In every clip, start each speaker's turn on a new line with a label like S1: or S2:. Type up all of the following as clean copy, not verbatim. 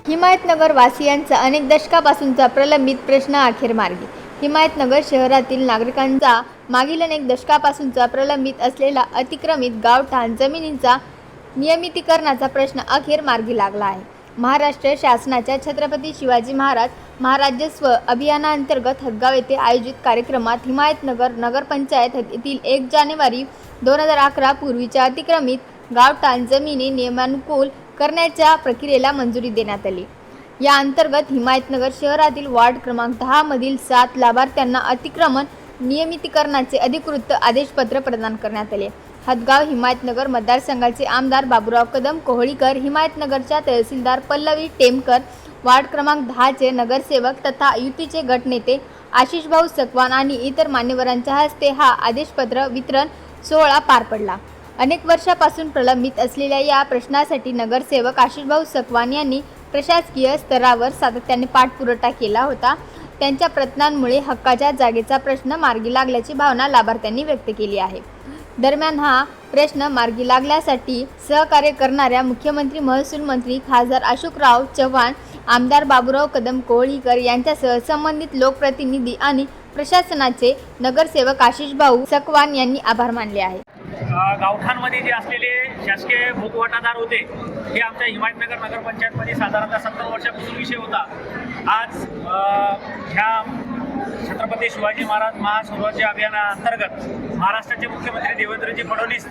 S1: हिमायतनगर वासियांचा अनेक दशकापासूनचा प्रलंबित प्रश्न अखेर मार्गी। हिमायतनगर शहरातील नागरिकांचा मागील अनेक दशकापासूनचा प्रलंबित असलेला अतिक्रमित गावठाण जमिनींचा नियमितीकरणाचा प्रश्न अखेर मार्गी लागला आहे। महाराष्ट्र शासनाच्या छत्रपती शिवाजी महाराज महाराजस्व अभियानांतर्गत हदगाव येथे आयोजित कार्यक्रमात हिमायतनगर नगरपंचायत येथील 1 जानेवारी 2011 पूर्वीच्या अतिक्रमित गावठाण जमिनी नियमानुकूल करण्याच्या प्रक्रियेला मंजुरी देण्यात आली। या अंतर्गत हिमायतनगर शहरातील वार्ड क्रमांक 10 मधील 7 लाभार्थ्यांना अतिक्रमण नियमितीकरणाचे अधिकृत आदेशपत्र प्रदान करण्यात आले। हदगाव हिमायतनगर मतदारसंघाचे आमदार बाबूराव कदम कोहळीकर, हिमायतनगरच्या तहसीलदार पल्लवी टेमकर, वार्ड क्रमांक 10 चे नगरसेवक तथा युतीचे गटनेते आशिष भाऊ सकवान आणि इतर मान्यवरांच्या हस्ते हा आदेशपत्र वितरण सोहळा पार पडला। अनेक वर्षापासून प्रलंबित असलेल्या या प्रश्नासाठी नगरसेवक आशिष भाऊ सकवान यांनी प्रशासकीय स्तरावर सातत्याने पाठपुरावा केला होता। त्यांच्या प्रयत्नांमुळे हक्काच्या जागेचा प्रश्न मार्गी लागल्याची भावना लाभार्थ्यांनी व्यक्त केली आहे। दरम्यान हा प्रश्न मार्गी लागण्यासाठी सहकार्य करणाऱ्या मुख्यमंत्री, महसूल मंत्री खासदार अशोकराव चव्हाण, आमदार बाबूराव कदम कोहळीकर यांच्यासह संबंधित लोकप्रतिनिधी आणि प्रशासनाचे नगरसेवक आशिष भाऊ सकवान यांनी आभार मानले आहे।
S2: गावठाणमध्ये जे असलेले शासकीय भूकवाटादार होते हे आमच्या हिमायतनगर नगरपंचायतमध्ये साधारणतः 70 वर्षापासून विषय होता। आज ह्या छत्रपती शिवाजी महाराज महास्वराज्य अभियानाअंतर्गत महाराष्ट्राचे मुख्यमंत्री देवेंद्रजी फडणवीस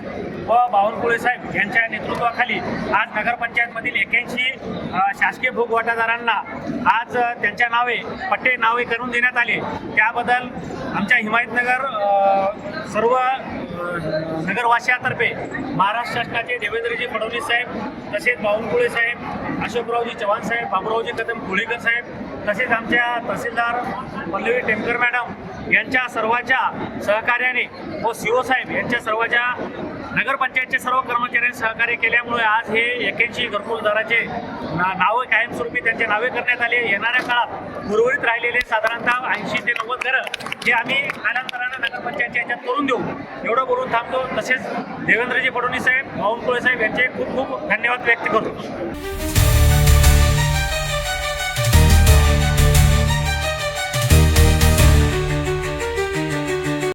S2: व बावनकुळे साहेब यांच्या नेतृत्वाखाली आज नगरपंचायतमधील 81 शासकीय भूकवाटादारांना आज त्यांच्या नावे पट्टे नावे करून देण्यात आले। त्याबद्दल आमच्या हिमायतनगर सर्व नगरवासियांतर्फे महाराष्ट्र शासनाचे देवेंद्रजी फडणवीस साहेब, तसेच बावनकुळे साहेब, अशोकरावजी चव्हाण साहेब, बाबूरावजी कदम कोहळीकर साहेब, तसेच आमच्या तहसीलदार पल्लवी टेमकर मॅडम यांच्या सर्वांच्या सहकार्याने व CO साहेब यांच्या सर्वांच्या नगरपंचायतचे सर्व कर्मचाऱ्यांनी सहकार्य केल्यामुळे आज हे 81 घरकुलदाराचे नावे कायमस्वरूपी त्यांचे नावे करण्यात आले। येणाऱ्या काळात उर्वरित राहिलेले साधारणतः 80 ते 90 घरं हे आम्ही कालांतराने नगरपंचायतच्या याच्यात करून देऊ एवढं बोलून थांबतो। तसेच देवेंद्रजी फडणवीस साहेब, बावनकुळे साहेब यांचे खूप खूप धन्यवाद व्यक्त करतो।